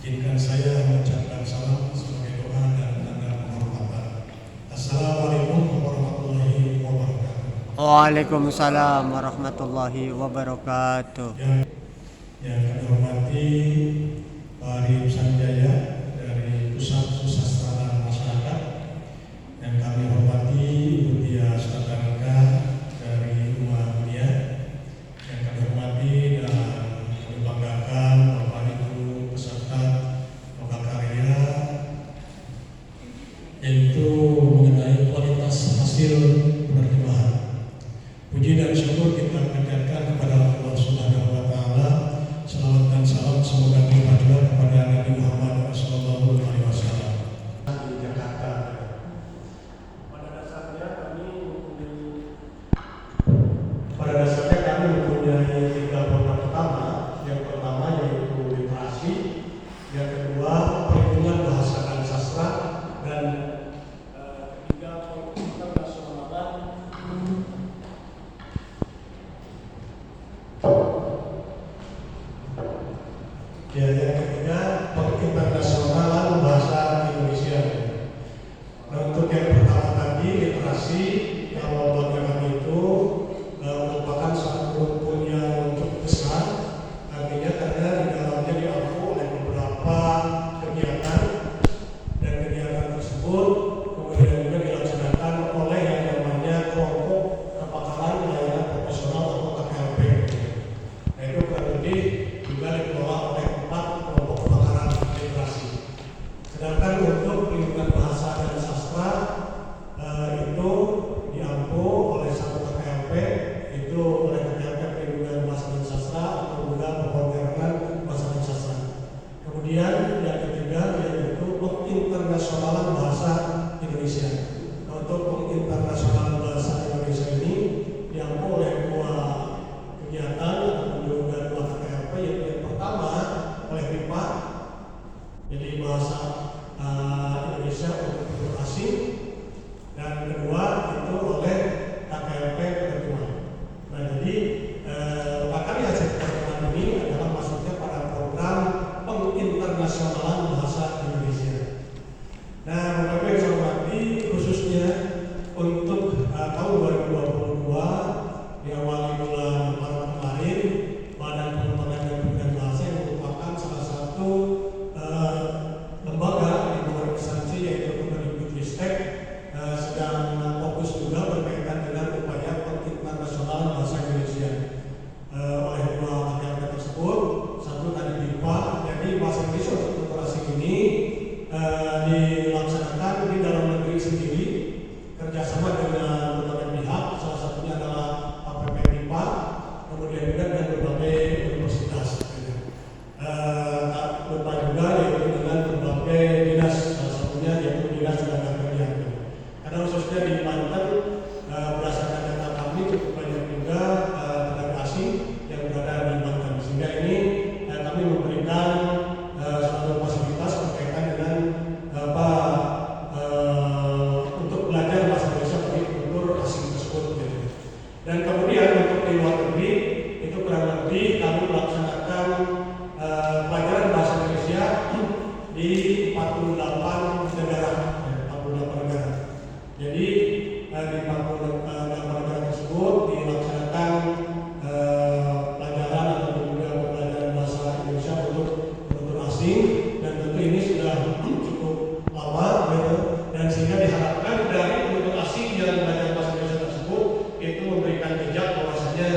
Izinkan saya mengucapkan salam sebagai doa dan tanda penghormatan. Assalamualaikum warahmatullahi wabarakatuh. Waalaikumsalam warahmatullahi wabarakatuh. Yang kami hormati Pak Arif Sanjaya dari Pusat Susastraan Masyarakat, yang kami hormati Ibu Tia Satarika dari Rumah Mulia, yang kami hormati dan kami banggakan Bapak Ibu peserta lomba karya, yaitu mengenai kualitas hasil penerjemahan. Puji dan syukur kita panjatkan kepada Allah Subhanahu wa Ta'ala. Salawat dan salam semoga tercurah kepada Nabi Muhammad Sallallahu Alaihi Wasallam. Di Jakarta. Pada dasarnya kami mempunyai tiga program utama. Yang pertama yaitu literasi, yang kedua perlindungan bahasa dan sastra, dan ketiga internasionalan. Ya, yang ketiga penginternasionalan bahasa Indonesia. Nah, untuk yang pertama tadi literasi, kalau bagi kami itu merupakan satu rumpun yang cukup besar, artinya karena di dalamnya diampuni oleh beberapa kegiatan, dan kegiatan tersebut kemudian juga dilaksanakan oleh yang namanya kelompok kepakaran layanan profesional atau KPLP. Nah, itu kurang lebih juga dikelola oleh 4 kelompok kepakaran literasi. Sedangkan untuk perlindungan bahasa dan sastra itu diampu oleh satu KPLP, itu oleh KPLP perlindungan bahasa dan sastra atau juga pemoderanan bahasa dan sastra. Kemudian yang ketiga yaitu penginternasionalan bahasa Indonesia. Nah, untuk penginternasionalan bahasa Indonesia ini diampu oleh 2 kegiatan atau juga 2 KPLP, yaitu yang pertama oleh BIPA, jadi bahasa Indonesia untuk penduduk asing, dan kedua itu oleh KPLP penerjemah. Nah, jadi makanya hasil pertemuan ini adalah masuknya pada program penginternasionalan bahasa Indonesia. Nah, Bapak yang saya hormati, khususnya untuk tahun 2022 diawali bulan Maret kemarin, Badan Pengembangan dan Pembinaan Bahasa yang merupakan salah satu lembaga di luar instansi yaitu Kemendikbudristek sedang fokus juga berkaitan dengan upaya penginternasionalan bahasa Indonesia oleh 2 KPLP tersebut. Satu tadi BIPA, jadi bahasa Indonesia untuk tutor asing ini dilaksanakan di dalam negeri sendiri kerjasama dengan berbagai pihak, salah satunya adalah APP BIPA, kemudian juga dengan berbagai universitas. Lupa juga yaitu dengan berbagai dinas, salah satunya yaitu dinas tenaga kerja. Karena khususnya di Banten, berdasarkan data kami cukup banyak juga tenaga asing yang berada di Banten, sehingga ini kami memberikan suatu fasilitas berkaitan dengan untuk belajar bahasa Indonesia bagi penutur asing tersebut. Dan kemudian untuk di luar negeri itu kurang lebih kami melaksanakan pelajaran bahasa Indonesia di 48 negara. Jadi di 48 negara tersebut dilaksanakan pelajaran atau juga pembelajaran bahasa Indonesia untuk penutur asing, dan tentu ini sudah cukup lama gitu, dan sehingga diharapkan dari penutur asing yang belajar bahasa Indonesia tersebut itu memberikan jejak bahwasanya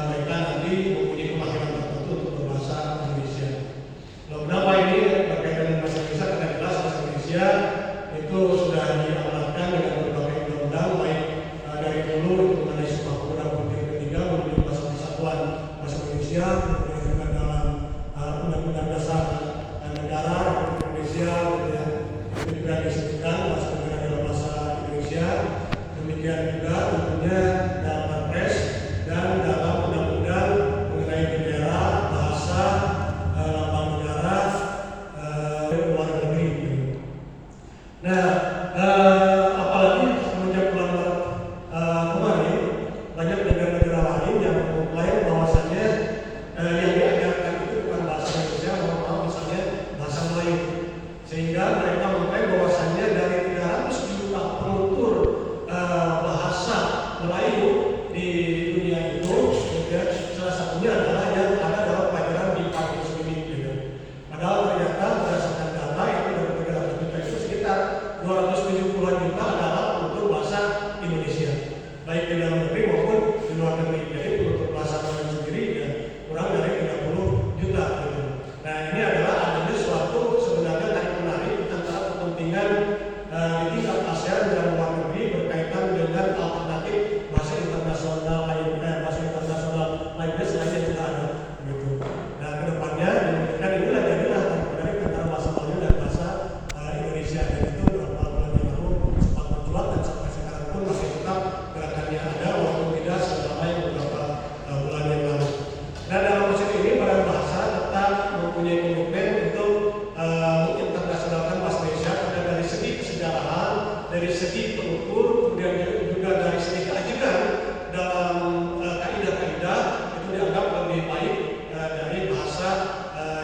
mereka nanti mempunyai kemahiran tertentu untuk berbahasa Indonesia. Kenapa ini berkaitan dengan bahasa Indonesia? Karena jelas bahasa Indonesia itu sudah diamanatkan dengan berbagai undang-undang, baik dari dulu itu mengenai Sumpah Pemuda Republik ketiga menuju Bahasa Persatuan Bahasa Indonesia, kemudian juga dalam Undang-Undang Dasar Negara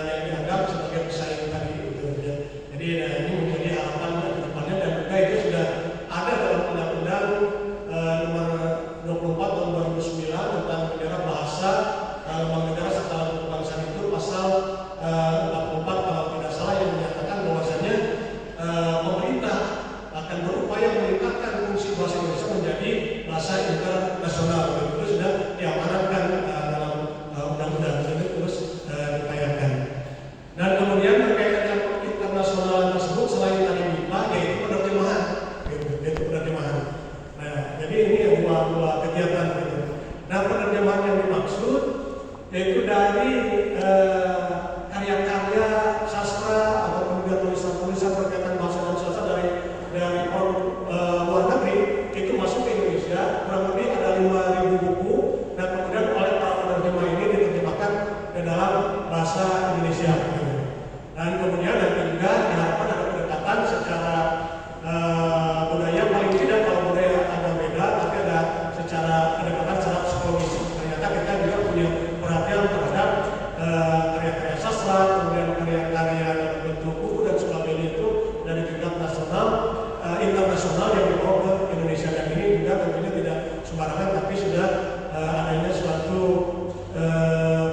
yang dianggap sebagai pesaing tadi gitu ya. Jadi ini menjadi harapan ke depannya dan juga itu sudah ada dalam Undang-Undang nomor 24 tahun 2009 tentang bendera bahasa lambang negara serta lambang kebangsaan itu pasal 44 kalau tidak salah yang menyatakan bahwasanya pemerintah akan berupaya meningkatkan fungsi bahasa Indonesia menjadi bahasa internasional. Itu sudah diamanatkan dalam undang-undang ini terus diupayakan. Dan kemudian berkaitan dengan internasional tersebut selain tadi MIPA yaitu penerjemahan, yaitu penerjemahan. Nah, jadi ini dua kegiatan gitu. Nah, penerjemahan yang dimaksud yaitu dari karya-karya sastra ataupun juga tulisan-tulisan berkaitan bahasa dan sastra dari luar negeri itu masuk ke Indonesia, kurang lebih ada 5.000 buku dan kemudian oleh para penerjemah ini diterjemahkan ke dalam bahasa Indonesia. Dan kemudian nanti juga diharapkan ada pendekatan secara budaya, paling tidak kalau budaya agak beda, tapi ada secara pendekatan secara psikologis. Ternyata kita juga punya perhatian terhadap karya-karya sastra, kemudian karya-karya dalam bentuk buku dan sebagainya itu dari tingkat nasional, internasional yang dibawa ke Indonesia. Dan ini juga tentunya tidak sembarangan, tapi sudah adanya suatu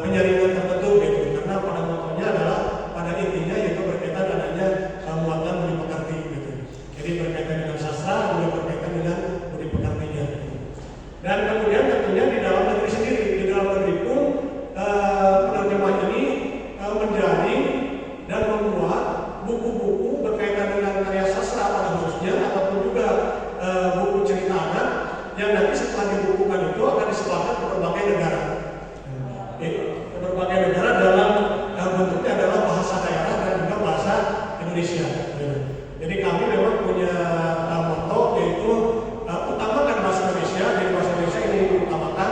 penyaringan tertentu gitu. Karena pada motonya adalah pada intinya yaitu berkaitan adanya muatan budi pekerti gitu. Jadi berkaitan dengan sastra juga berkaitan dengan budi pekertinya. Dan kemudian tentunya di dalam negeri sendiri, di dalam negeri pun penerjemah ini menjaring dan membuat buku-buku berkaitan dengan karya sastra pada khususnya ataupun juga buku cerita anak yang nanti setelah dibukukan itu akan disebarkan ke berbagai negara. Ke berbagai negara dalam bentuknya adalah bahasa daerah dan juga bahasa Indonesia. Jadi kami memang punya motto yaitu utamakan bahasa Indonesia. Jadi bahasa Indonesia ini diutamakan,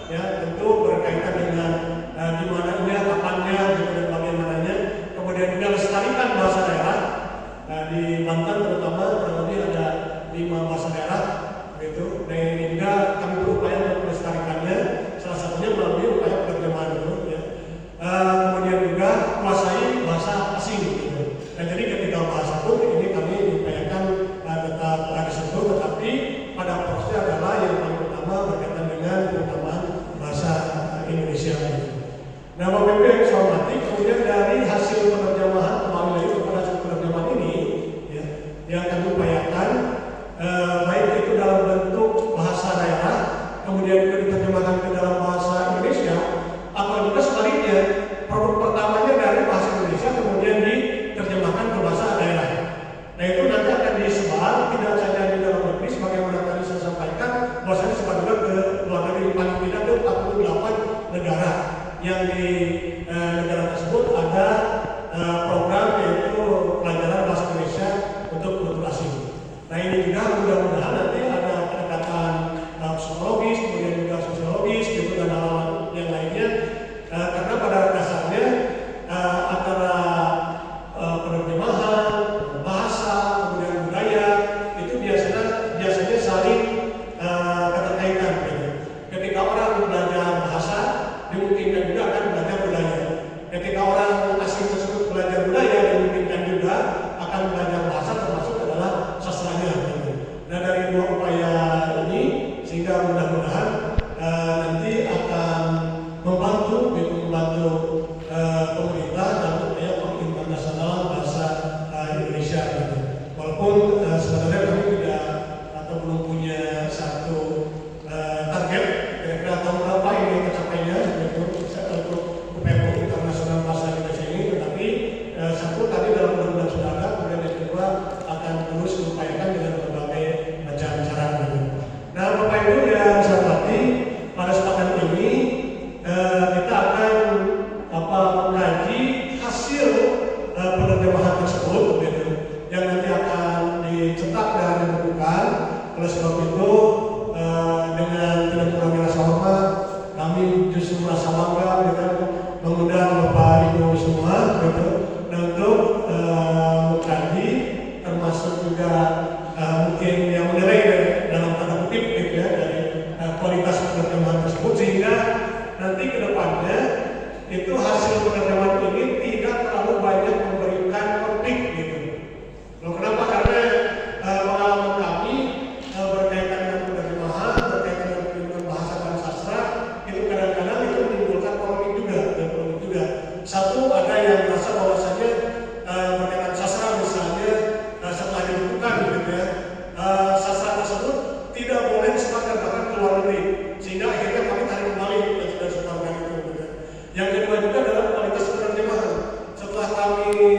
ya tentu berkaitan dengan di mananya, kapannya, gitu, dan bagaimananya. Kemudian juga lestarikan bahasa daerah. Di Banten terutama kurang lebih ada 5 bahasa daerah, gitu. Dan ini juga kami berupaya untuk melestarikannya. Salah satunya melalui upaya penerjemahan itu. Ya. Kemudian juga kuasai bahasa asing, gitu. Dan jadi ketika bahasa pun ini kami diupayakan tetap disentuh, tetapi pada prosesnya adalah yang paling utama berkaitan dengan keutamaan bahasa Indonesia. Gitu. Nah, Bapak Ibu yang saya hormati, kemudian dari hasil penerjemahan, kembali lagi kepada hasil penerjemahan ini, ya, yang kami upayakan, baik itu dalam bentuk bahasa daerah, kemudian juga diterjemahkan ke dalam bahasa Indonesia, atau juga sebaliknya, produk pertamanya dari bahasa Indonesia kemudian diterjemahkan ke bahasa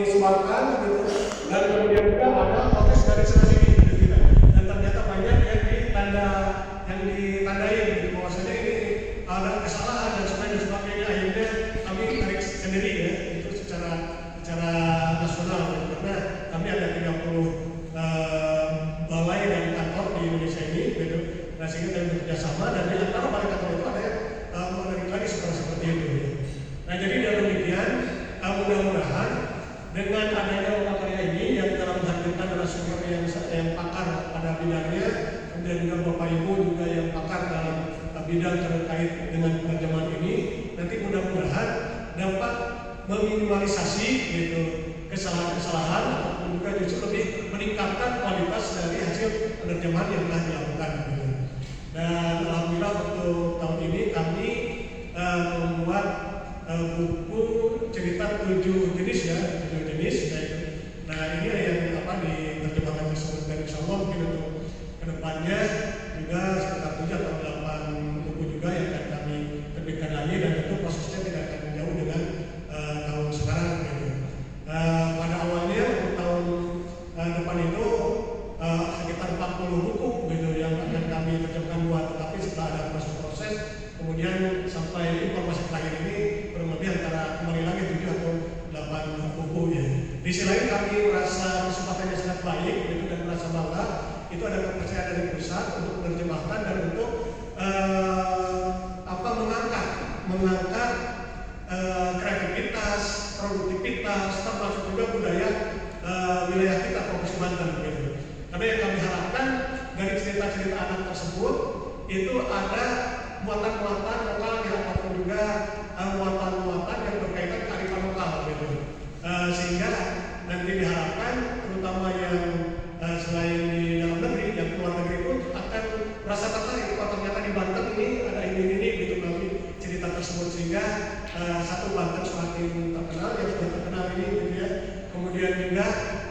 sebarkan gitu, dan kemudian juga ada protes dari sana sini gitu. Dan ternyata banyak yang ditandain gitu, bahwasanya ini ada kesalahan dan sebagainya. Akhirnya kami tarik sendiri ya, itu secara nasional gitu. Karena kami ada 30 balai dan kantor di Indonesia ini gitu. Nah, sehingga kami bekerja sama, dan di antara balai kantor itu ada menarik lagi seperti itu ya. Nah, jadi dengan demikian mudah-mudahan dengan adanya lokakarya ini yang telah menghadirkan narasumber yang pakar pada bidangnya, kemudian juga Bapak Ibu juga yang pakar dalam bidang terkait dengan penerjemahan ini, nanti mudah-mudahan dapat meminimalisasi gitu kesalahan-kesalahan, ataupun juga justru lebih meningkatkan kualitas dari hasil penerjemahan yang telah dilakukan gitu. Dan alhamdulillah untuk tahun ini kami membuat buku cerita 7 jenis ya, 7 jenis. Nah, ini yang diterjemahkan tersebut, dan insya Allah mungkin untuk kedepannya juga sekitar 7 atau 8 buku juga yang akan kami terbitkan lagi, dan itu prosesnya tidak akan jauh dengan tahun sekarang gitu. Pada awalnya untuk tahun depan itu sekitar 40 buku gitu yang akan kami terjemahkan buat, tetapi setelah ada proses kemudian sampai informasi terakhir ini kurang lebih antara kembali lagi 7 atau 8 buku ya. Di sisi lain kami merasa kesempatannya sangat baik gitu, dan merasa bangga itu ada kepercayaan dari pusat untuk menerjemahkan dan untuk mengangkat kreativitas, produktivitas, termasuk juga budaya wilayah kita Provinsi Banten gitu. Karena yang kami harapkan dari cerita-cerita anak tersebut itu ada muatan-muatan lokal ya, ataupun juga muatan-muatan yang berkaitan kearifan lokal gitu. Sehingga nanti diharapkan terutama yang selain di dalam negeri, yang luar negeri pun akan merasa tertarik, oh ternyata di Banten ini ada ini gitu melalui cerita tersebut, sehingga satu Banten semakin terkenal, yang sudah terkenal ini gitu ya. Kemudian juga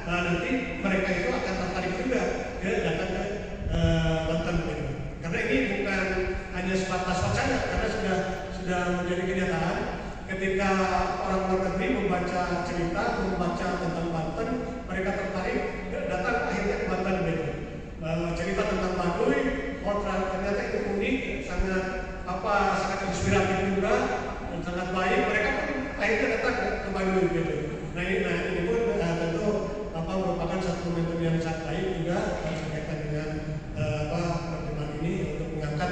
nanti mereka itu akan tertarik juga ya datang ke Banten gitu. Karena ini bukan hanya sebatas wacana, karena sudah menjadi kenyataan ketika orang luar negeri membaca cerita, membaca tentang Banten, mereka tertarik datang akhirnya ke Banten gitu. Cerita tentang Baduy, ternyata itu unik, sangat inspiratif juga, dan sangat baik. Mereka pun akhirnya datang ke Baduy gitu. Nah ini pun tentu merupakan satu momentum yang sangat baik juga berkaitan dengan pertemuan ini untuk mengangkat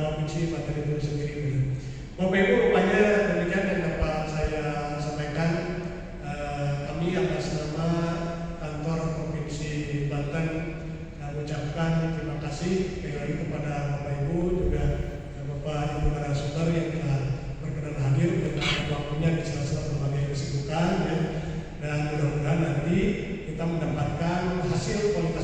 provinsi Banten itu sendiri gitu. Bapak Ibu, rupanya demikian yang dapat saya sampaikan. Kami atas nama kantor Provinsi Banten mengucapkan terima kasih sekali lagi kepada Bapak Ibu, juga Bapak Ibu narasumber yang telah berkenan hadir dengan waktunya di salah-salah berbagai kesibukan ya. Dan mudah-mudahan nanti kita mendapatkan hasil kualitas